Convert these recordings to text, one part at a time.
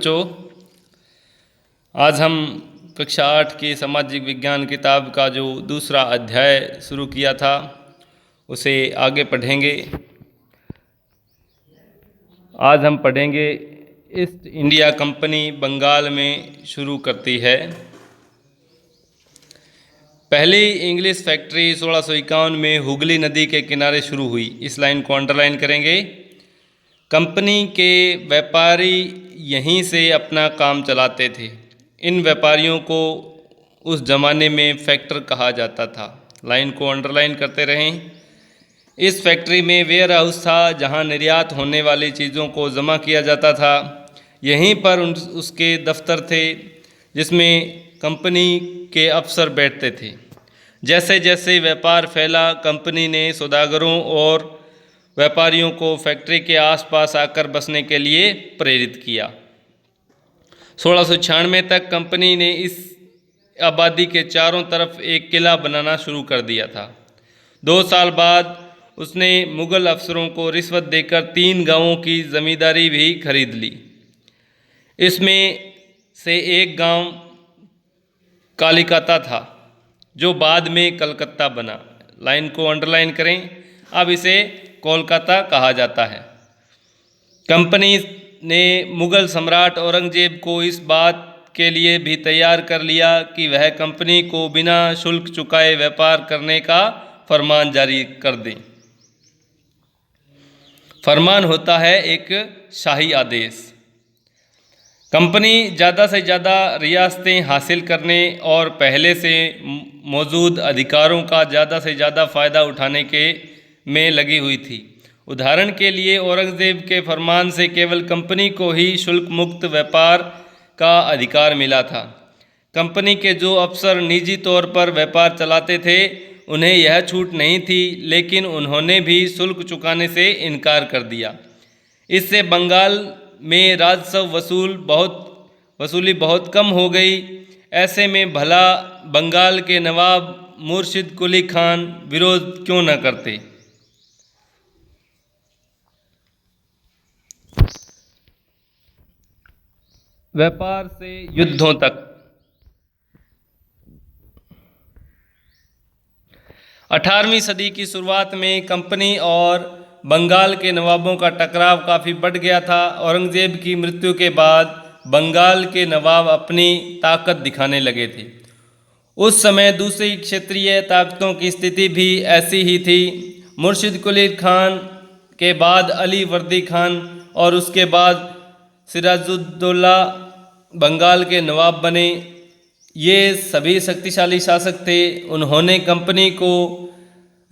बच्चों, आज हम कक्षा 8 की सामाजिक विज्ञान किताब का जो दूसरा अध्याय शुरू किया था उसे आगे पढ़ेंगे। आज हम पढ़ेंगे ईस्ट इंडिया कंपनी बंगाल में शुरू करती है। पहली इंग्लिश फैक्ट्री 1651 में हुगली नदी के किनारे शुरू हुई। इस लाइन को अंडरलाइन करेंगे। कंपनी के व्यापारी यहीं से अपना काम चलाते थे। इन व्यापारियों को उस ज़माने में फैक्टर कहा जाता था। लाइन को अंडरलाइन करते रहें। इस फैक्ट्री में वेयर हाउस था जहां निर्यात होने वाली चीज़ों को जमा किया जाता था। यहीं पर उसके दफ्तर थे जिसमें कंपनी के अफसर बैठते थे। जैसे जैसे व्यापार फैला, कंपनी ने सौदागरों और व्यापारियों को फैक्ट्री के आसपास आकर बसने के लिए प्रेरित किया। 1696 तक कंपनी ने इस आबादी के चारों तरफ एक किला बनाना शुरू कर दिया था। 2 साल बाद उसने मुग़ल अफसरों को रिश्वत देकर 3 गांवों की ज़मींदारी भी खरीद ली। इसमें से एक गांव कालिकता था जो बाद में कलकत्ता बना। लाइन को अंडरलाइन करें। अब इसे कोलकाता कहा जाता है। कंपनी ने मुग़ल सम्राट औरंगजेब को इस बात के लिए भी तैयार कर लिया कि वह कंपनी को बिना शुल्क चुकाए व्यापार करने का फरमान जारी कर दें। फरमान होता है एक शाही आदेश। कंपनी ज़्यादा से ज़्यादा रियासतें हासिल करने और पहले से मौजूद अधिकारों का ज़्यादा से ज़्यादा फ़ायदा उठाने के में लगी हुई थी। उदाहरण के लिए औरंगजेब के फरमान से केवल कंपनी को ही शुल्क मुक्त व्यापार का अधिकार मिला था। कंपनी के जो अफसर निजी तौर पर व्यापार चलाते थे उन्हें यह छूट नहीं थी, लेकिन उन्होंने भी शुल्क चुकाने से इनकार कर दिया। इससे बंगाल में राजस्व वसूली बहुत कम हो गई। ऐसे में भला बंगाल के नवाब मुर्शिद कुली खान विरोध क्यों न करते। व्यापार से युद्धों तक। 18वीं सदी की शुरुआत में कंपनी और बंगाल के नवाबों का टकराव काफ़ी बढ़ गया था। औरंगजेब की मृत्यु के बाद बंगाल के नवाब अपनी ताकत दिखाने लगे थे। उस समय दूसरी क्षेत्रीय ताकतों की स्थिति भी ऐसी ही थी। मुर्शिद कुली खान के बाद अली वर्दी खान और उसके बाद सिराजुद्दौला बंगाल के नवाब बने। ये सभी शक्तिशाली शासक थे। उन्होंने कंपनी को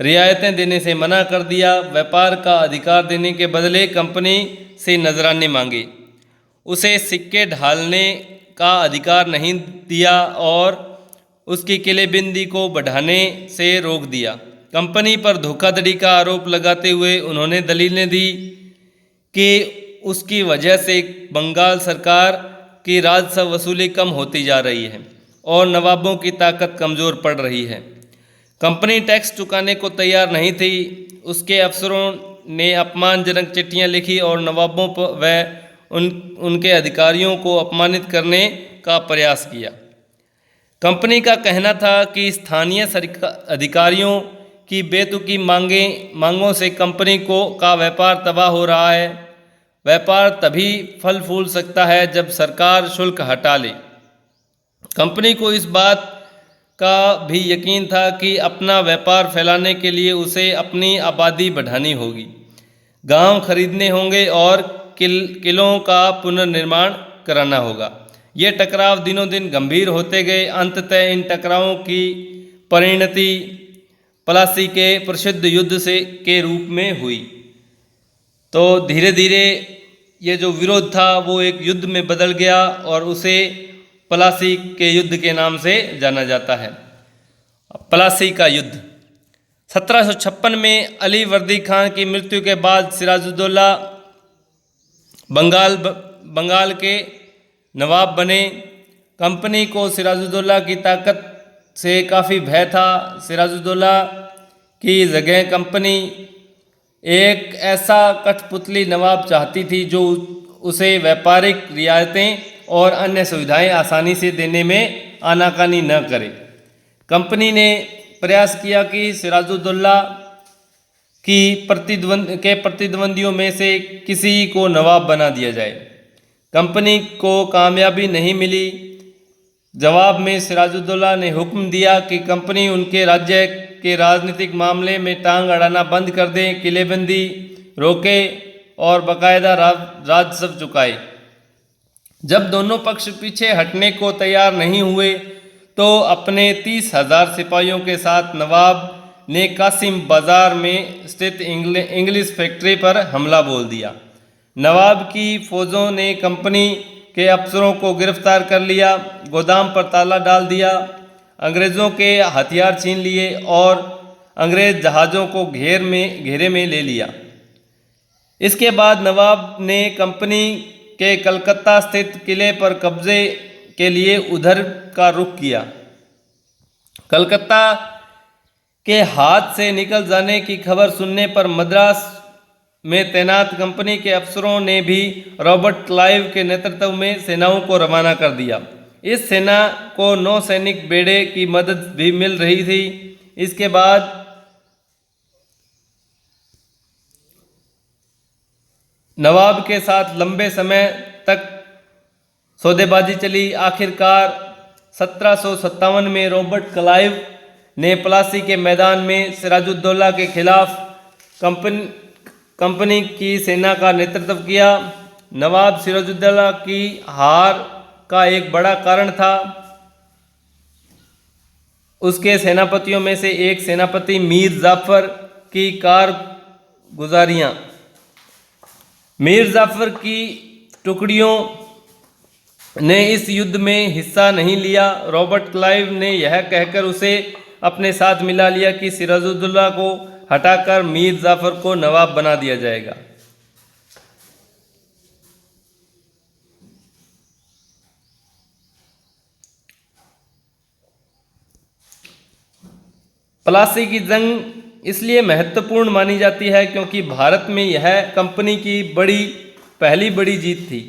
रियायतें देने से मना कर दिया। व्यापार का अधिकार देने के बदले कंपनी से नजराने मांगे। उसे सिक्के ढालने का अधिकार नहीं दिया और उसकी किलेबंदी को बढ़ाने से रोक दिया। कंपनी पर धोखाधड़ी का आरोप लगाते हुए उन्होंने दलीलें दी कि उसकी वजह से बंगाल सरकार की राजस्व वसूली कम होती जा रही है और नवाबों की ताकत कमज़ोर पड़ रही है। कंपनी टैक्स चुकाने को तैयार नहीं थी। उसके अफसरों ने अपमानजनक चिट्ठियां लिखी और नवाबों व उनके अधिकारियों को अपमानित करने का प्रयास किया। कंपनी का कहना था कि स्थानीय अधिकारियों की बेतुकी मांगों से कंपनी का व्यापार तबाह हो रहा है। व्यापार तभी फल फूल सकता है जब सरकार शुल्क हटा ले। कंपनी को इस बात का भी यकीन था कि अपना व्यापार फैलाने के लिए उसे अपनी आबादी बढ़ानी होगी, गांव खरीदने होंगे और किलों का पुनर्निर्माण कराना होगा। ये टकराव दिनों दिन गंभीर होते गए। अंततः इन टकरावों की परिणति प्लासी के प्रसिद्ध युद्ध के रूप में हुई। तो धीरे धीरे ये जो विरोध था वो एक युद्ध में बदल गया और उसे प्लासी के युद्ध के नाम से जाना जाता है। प्लासी का युद्ध 1756 में अली वर्दी खान की मृत्यु के बाद सिराजुद्दौला बंगाल के नवाब बने। कंपनी को सिराजुद्दौला की ताकत से काफ़ी भय था। सिराजुद्दौला की जगह कंपनी एक ऐसा कठपुतली नवाब चाहती थी जो उसे व्यापारिक रियायतें और अन्य सुविधाएं आसानी से देने में आनाकानी न करे। कंपनी ने प्रयास किया कि सिराजुद्दौला की प्रतिद्वंदियों में से किसी को नवाब बना दिया जाए। कंपनी को कामयाबी नहीं मिली। जवाब में सिराजुद्दौला ने हुक्म दिया कि कंपनी उनके राज्य के राजनीतिक मामले में टांग अड़ाना बंद कर दे, किलेबंदी रोके और बाकायदा राजस्व चुकाए। जब दोनों पक्ष पीछे हटने को तैयार नहीं हुए तो अपने 30,000 सिपाहियों के साथ नवाब ने कासिम बाजार में स्थित इंग्लिश फैक्ट्री पर हमला बोल दिया। नवाब की फौजों ने कंपनी के अफसरों को गिरफ्तार कर लिया, गोदाम पर ताला डाल दिया, अंग्रेज़ों के हथियार छीन लिए और अंग्रेज़ जहाज़ों को घेरे में ले लिया। इसके बाद नवाब ने कंपनी के कलकत्ता स्थित किले पर कब्जे के लिए उधर का रुख किया। कलकत्ता के हाथ से निकल जाने की खबर सुनने पर मद्रास में तैनात कंपनी के अफसरों ने भी रॉबर्ट क्लाइव के नेतृत्व में सेनाओं को रवाना कर दिया। इस सेना को 9 सैनिक बेड़े की मदद भी मिल रही थी। इसके बाद नवाब के साथ लंबे समय तक सौदेबाजी चली। आखिरकार 1757 में रॉबर्ट क्लाइव ने प्लासी के मैदान में सिराजुद्दौला के खिलाफ कंपनी की सेना का नेतृत्व किया। नवाब सिराजुद्दौला की हार का एक बड़ा कारण था उसके सेनापतियों में से एक सेनापति मीर जाफर की कारगुजारियाँ। मीर जाफर की टुकड़ियों ने इस युद्ध में हिस्सा नहीं लिया। रॉबर्ट क्लाइव ने यह कहकर उसे अपने साथ मिला लिया कि सिराजुद्दौला को हटाकर मीर जाफर को नवाब बना दिया जाएगा। प्लासी की जंग इसलिए महत्वपूर्ण मानी जाती है क्योंकि भारत में यह कंपनी की पहली बड़ी जीत थी।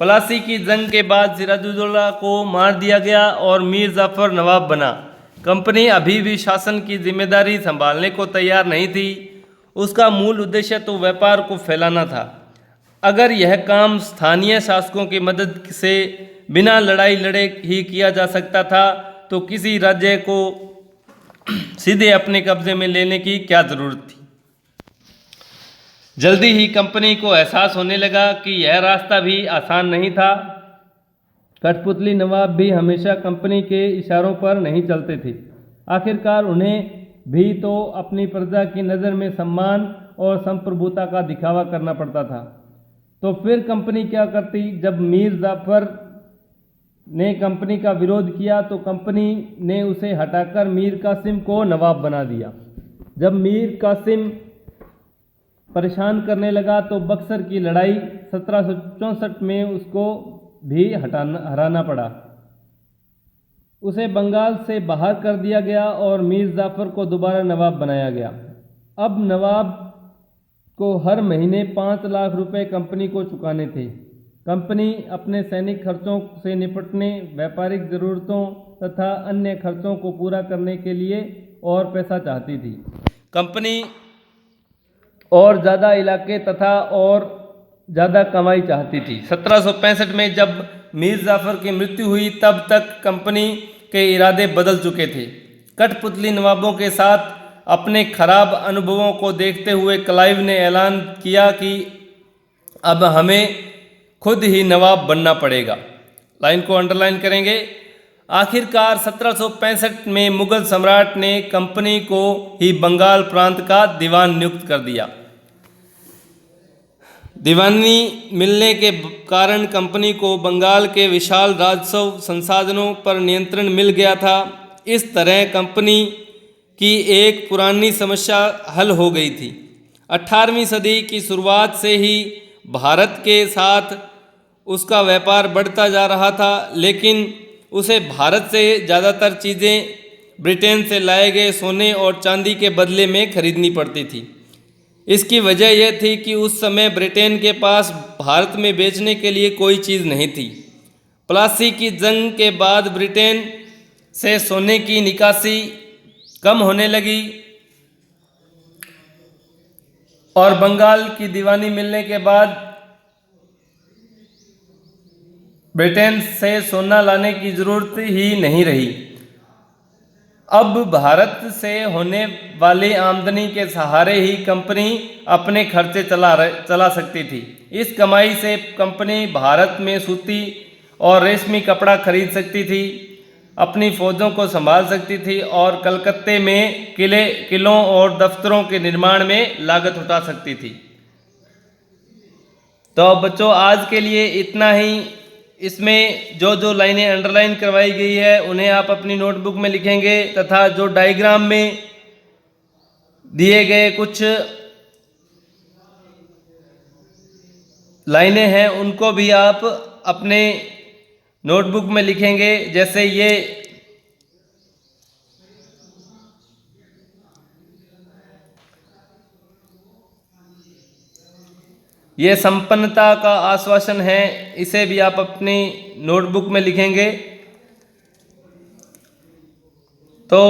प्लासी की जंग के बाद सिराजुद्दौला को मार दिया गया और मीर जाफर नवाब बना। कंपनी अभी भी शासन की जिम्मेदारी संभालने को तैयार नहीं थी। उसका मूल उद्देश्य तो व्यापार को फैलाना था। अगर यह काम स्थानीय शासकों की मदद से बिना लड़ाई लड़े ही किया जा सकता था तो किसी राज्य को सीधे अपने कब्जे में लेने की क्या जरूरत थी। जल्दी ही कंपनी को एहसास होने लगा कि यह रास्ता भी आसान नहीं था। कठपुतली नवाब भी हमेशा कंपनी के इशारों पर नहीं चलते थे। आखिरकार उन्हें भी तो अपनी प्रजा की नज़र में सम्मान और संप्रभुता का दिखावा करना पड़ता था। तो फिर कंपनी क्या करती? जब मीर जाफर ने कंपनी का विरोध किया तो कंपनी ने उसे हटाकर मीर कासिम को नवाब बना दिया। जब मीर कासिम परेशान करने लगा तो बक्सर की लड़ाई 1764 में उसको भी हराना पड़ा। उसे बंगाल से बाहर कर दिया गया और मीर जाफर को दोबारा नवाब बनाया गया। अब नवाब को हर महीने 5 लाख रुपए कंपनी को चुकाने थे। कंपनी अपने सैनिक खर्चों से निपटने, व्यापारिक ज़रूरतों तथा अन्य खर्चों को पूरा करने के लिए और पैसा चाहती थी। कंपनी और ज़्यादा इलाके तथा और ज़्यादा कमाई चाहती थी। 1765 में जब मीर जाफर की मृत्यु हुई तब तक कंपनी के इरादे बदल चुके थे। कठपुतली नवाबों के साथ अपने खराब अनुभवों को देखते हुए क्लाइव ने ऐलान किया कि अब हमें खुद ही नवाब बनना पड़ेगा। लाइन को अंडरलाइन करेंगे। आखिरकार 1765 में मुगल सम्राट ने कंपनी को ही बंगाल प्रांत का दीवान नियुक्त कर दिया। दीवानी मिलने के कारण कंपनी को बंगाल के विशाल राजस्व संसाधनों पर नियंत्रण मिल गया था। इस तरह कंपनी की एक पुरानी समस्या हल हो गई थी। 18वीं सदी की शुरुआत से ही भारत के साथ उसका व्यापार बढ़ता जा रहा था, लेकिन उसे भारत से ज़्यादातर चीज़ें ब्रिटेन से लाए गए सोने और चांदी के बदले में खरीदनी पड़ती थी। इसकी वजह यह थी कि उस समय ब्रिटेन के पास भारत में बेचने के लिए कोई चीज़ नहीं थी। प्लासी की जंग के बाद ब्रिटेन से सोने की निकासी कम होने लगी और बंगाल की दीवानी मिलने के बाद ब्रिटेन से सोना लाने की ज़रूरत ही नहीं रही। अब भारत से होने वाली आमदनी के सहारे ही कंपनी अपने खर्चे चला सकती थी। इस कमाई से कंपनी भारत में सूती और रेशमी कपड़ा खरीद सकती थी, अपनी फौजों को संभाल सकती थी और कलकत्ते में किलों और दफ्तरों के निर्माण में लागत उठा सकती थी। तो बच्चों, आज के लिए इतना ही। इसमें जो जो लाइनें अंडरलाइन करवाई गई है उन्हें आप अपनी नोटबुक में लिखेंगे तथा जो डायग्राम में दिए गए कुछ लाइनें हैं उनको भी आप अपने नोटबुक में लिखेंगे। जैसे ये संपन्नता का आश्वासन है, इसे भी आप अपनी नोटबुक में लिखेंगे। तो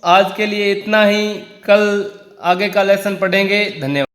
आज के लिए इतना ही, कल आगे का लेसन पढ़ेंगे। धन्यवाद।